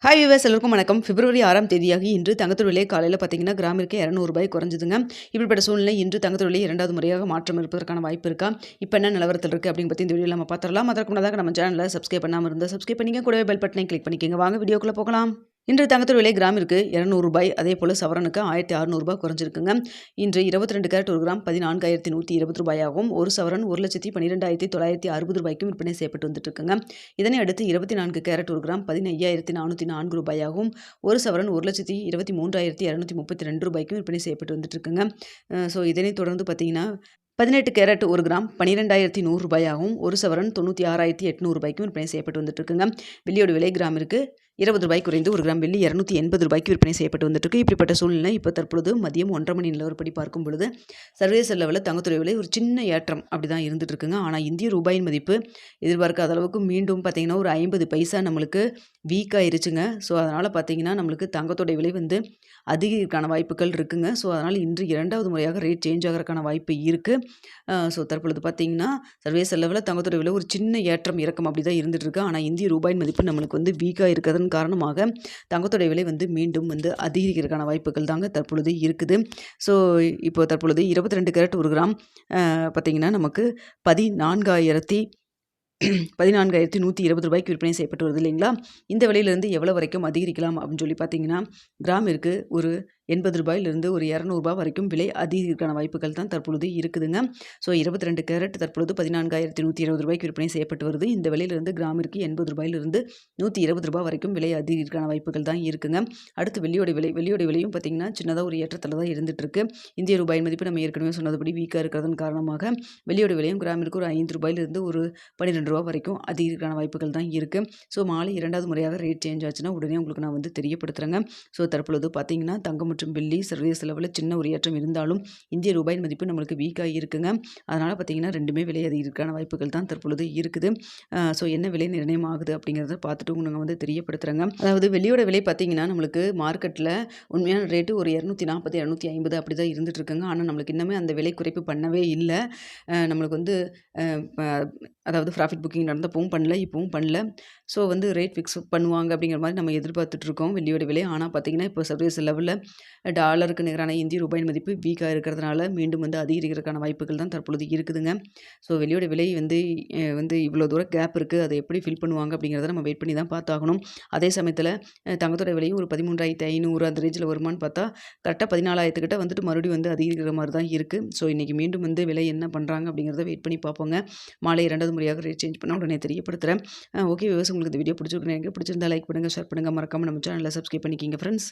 Hi viewers எல்லோருக்கும் வணக்கம். பிப்ரவரி 6ஆம் தேதியாகி இன்று தங்கத்தோட விலை காலையில் பார்த்தீங்கன்னா கிராமிற்கு ₹200 குறைஞ்சுதுங்க. இப்படிப்பட்ட சூழ்நிலை இன்று தங்கத்தோட விலை 2வது முறையாக மாற்றம் இருப்பதற்கான வாய்ப்பு இருக்கா? இப்போ என்ன நிலவரத்தில் இருக்குது அப்படின்னு பற்றி இந்த வீடியோ நம்ம பார்த்துடலாம். அதற்கு முன்னதாக நம்ம சேனலில் சப்ஸ்கிரைப் பண்ணாமல் இருந்தால் சப்ஸ்கிரைப் பண்ணிங்க, கூடவே பெல் பட்டனை கிளிக் பண்ணிக்கோங்க. வாங்க வீடியோக்குள்ளே போகலாம். இன்று தங்கத்தோட விலை கிராமிற்கு ₹200, அதே போல் சவரனுக்கு ₹1600 குறைஞ்சிருக்குங்க. இன்று 22 கேரட் 1 கிராம் ₹14,120 ஆகவும், ஒரு சவரன் ₹1,12,960 விற்பனை செய்யப்பட்டு வந்துட்டு இருக்குங்க. இதனை அடுத்து 24 கேரட் 1 கிராம் ₹15,404 ஆகவும், ஒரு சவரன் ₹1,23,232 விற்பனை செய்யப்பட்டு வந்துட்டு இருக்குங்க. ஸோ இதனை தொடர்ந்து பார்த்தீங்கன்னா 18 கேரட் 1 கிராம் ₹12,100 ஆகவும், ஒரு சவரன் ₹96,800 விற்பனை செய்யப்பட்டு வந்துட்டு இருக்குங்க. வெள்ளியோட விலை கிராமிற்கு ₹20 குறைந்து 1 கிராம் வெள்ளி ₹280 விற்பனை செய்யப்பட்டு வந்துட்டு இருக்கு. இப்படிப்பட்ட சூழ்நிலை இப்போ தற்பொழுது மதியம் 1:30 மணி நிலவரப்படி பார்க்கும் பொழுது சர்வதேச லெவலில் தங்கத்துறை விலை ஒரு சின்ன ஏற்றம் அப்படி தான் இருந்துட்டு இருக்குங்க. ஆனால் இந்திய ரூபாயின் மதிப்பு எதிர்பார்க்காத அளவுக்கு மீண்டும் பார்த்தீங்கன்னா ஒரு 50 பைசா நம்மளுக்கு வீக் ஆயிருச்சுங்க. ஸோ அதனால் பார்த்தீங்கன்னா நம்மளுக்கு தங்கத்தோட விலை அதிகரிக்கான வாய்ப்புகள் இருக்குங்க. ஸோ அதனால் இன்று 2வது முறையாக ரேட் சேஞ்ச் ஆகிறதுக்கான வாய்ப்பு இருக்குது. ஸோ தற்பொழுது பார்த்தீங்கன்னா சர்வதேச லெவலில் தங்கத்தோட விலை ஒரு சின்ன ஏற்றம் இறக்கம் அப்படி தான் இருந்துட்டு இருக்கு. ஆனால் இந்திய ரூபாயின் மதிப்பு நம்மளுக்கு வீக்காக இருக்கிறதன் காரணமாக தங்கத்தோட விலை மீண்டும் அதிகரிக்கிறதுக்கான வாய்ப்புகள் தாங்க தற்பொழுது இருக்குது. ஸோ இப்போ தற்பொழுது 22 கேரட் 1 கிராம் பார்த்தீங்கன்னா நமக்கு 14,120 விற்பனை செய்யப்பட்டு வருது இல்லைங்களா? இந்த விலையிலிருந்து எவ்வளோ வரைக்கும் அதிகரிக்கலாம் அப்படின்னு சொல்லி பார்த்தீங்கன்னா கிராமிற்கு ஒரு ₹80 ஒரு ₹200 வரைக்கும் விலை அதிகரிக்கான வாய்ப்புகள் தான் தற்பொழுது இருக்குதுங்க. ஸோ 22 கேரட் தற்பொழுது ₹14,120 விற்பனை செய்யப்பட்டு வருது. இந்த விலையிலிருந்து கிராமிற்கு ₹80 ₹120 வரைக்கும் விலை அதிகரிக்கான வாய்ப்புகள் தான் இருக்குங்க. அடுத்து வெள்ளியோட விலையும் பார்த்தீங்கன்னா சின்னதாக ஒரு ஏற்றத்தில் தான் இருந்துட்டு இருக்கு. இந்திய ரூபாயின் மதிப்பு நம்ம ஏற்கனவே சொன்னதுபடி வீக்காக இருக்கிறதன் காரணமாக வெள்ளியோட விலையும் கிராமிற்கு ஒரு ₹5 ஒரு ₹12 வரைக்கும் அதிகரிக்கான வாய்ப்புகள் தான் இருக்குது. ஸோ மாலை 2வது முறையாக ரேட் சேஞ்ச் ஆச்சுன்னா உடனே உங்களுக்கு நான் தெரியப்படுத்துகிறேங்க. ஸோ தற்பொழுது பார்த்தீங்கன்னா தங்கம் மற்றும் வெள்ளி சர்வதேச லெவலில் சின்ன ஒரு ஏற்றம் இருந்தாலும் இந்திய ரூபாயின் மதிப்பு நம்மளுக்கு வீக்காக இருக்குங்க. அதனால் பார்த்தீங்கன்னா ரெண்டுமே விலை அதிகரிக்கான வாய்ப்புகள் தான் தற்பொழுது இருக்குது. ஸோ என்ன விலை நிர்ணயம் ஆகுது அப்படிங்கிறத பார்த்துட்டு உங்களுக்கு தெரியப்படுத்துகிறேங்க. அதாவது வெள்ளியோட விலை பார்த்தீங்கன்னா நம்மளுக்கு மார்க்கெட்டில் உண்மையான ரேட்டு ஒரு 240 250 அப்படி தான் இருந்துட்டு இருக்குங்க. ஆனால் நம்மளுக்கு இன்னுமே அந்த விலை குறைப்பு பண்ணவே இல்லை. நம்மளுக்கு அதாவது ப்ராஃபிட் புக்கிங் நடந்தப்பவும் பண்ணல, இப்பவும் பண்ணல. ஸோ ரேட் ஃபிக்ஸ் பண்ணுவாங்க அப்படிங்கிற மாதிரி நம்ம எதிர்பார்த்துட்டு இருக்கோம் வெள்ளியோட விலை. ஆனால் பார்த்தீங்கன்னா இப்போ சர்வதேச லெவலில் டாலருக்கு நிகரான இந்திய ரூபாயின் மதிப்பு வீக்காக இருக்கிறதுனால மீண்டும் அதிகரிக்கிறதுக்கான வாய்ப்புகள் தான் தற்பொழுது இருக்குதுங்க. ஸோ வெள்ளியோட விலை இவ்வளோ தூரம் கேப் இருக்குது, அதை எப்படி ஃபில் பண்ணுவாங்க அப்படிங்கிறத நம்ம வெயிட் பண்ணி தான் பார்த்தாகணும். அதே சமயத்தில் தங்கத்தோட விலையும் ஒரு 13,500 அந்த ரேஞ்சில் வருமானு பார்த்தா கரெக்டாக 14,000 கிட்ட மறுபடியும் அதிகரிக்கிற மாதிரி தான் இருக்குது. ஸோ இன்றைக்கி மீண்டும் விலை என்ன பண்ணுறாங்க அப்படிங்கிறத வெயிட் பண்ணி பார்ப்போங்க. மாலை 2வது முறையாக ரேட் சேஞ்ச் பண்ண உடனே தெரியப்படுத்துகிறேன். ஓகே விவசாயம் உங்களுக்கு இந்த வீடியோ பிடிச்சிருக்குன்னு பிடிச்சிருந்தா லைக் பண்ணுங்கள், ஷேர் பண்ணுங்கள், மறக்காமல் நம்ம சேனலில் சப்ஸ்கிரைப் பண்ணிக்கிங்க ஃப்ரெண்ட்ஸ்.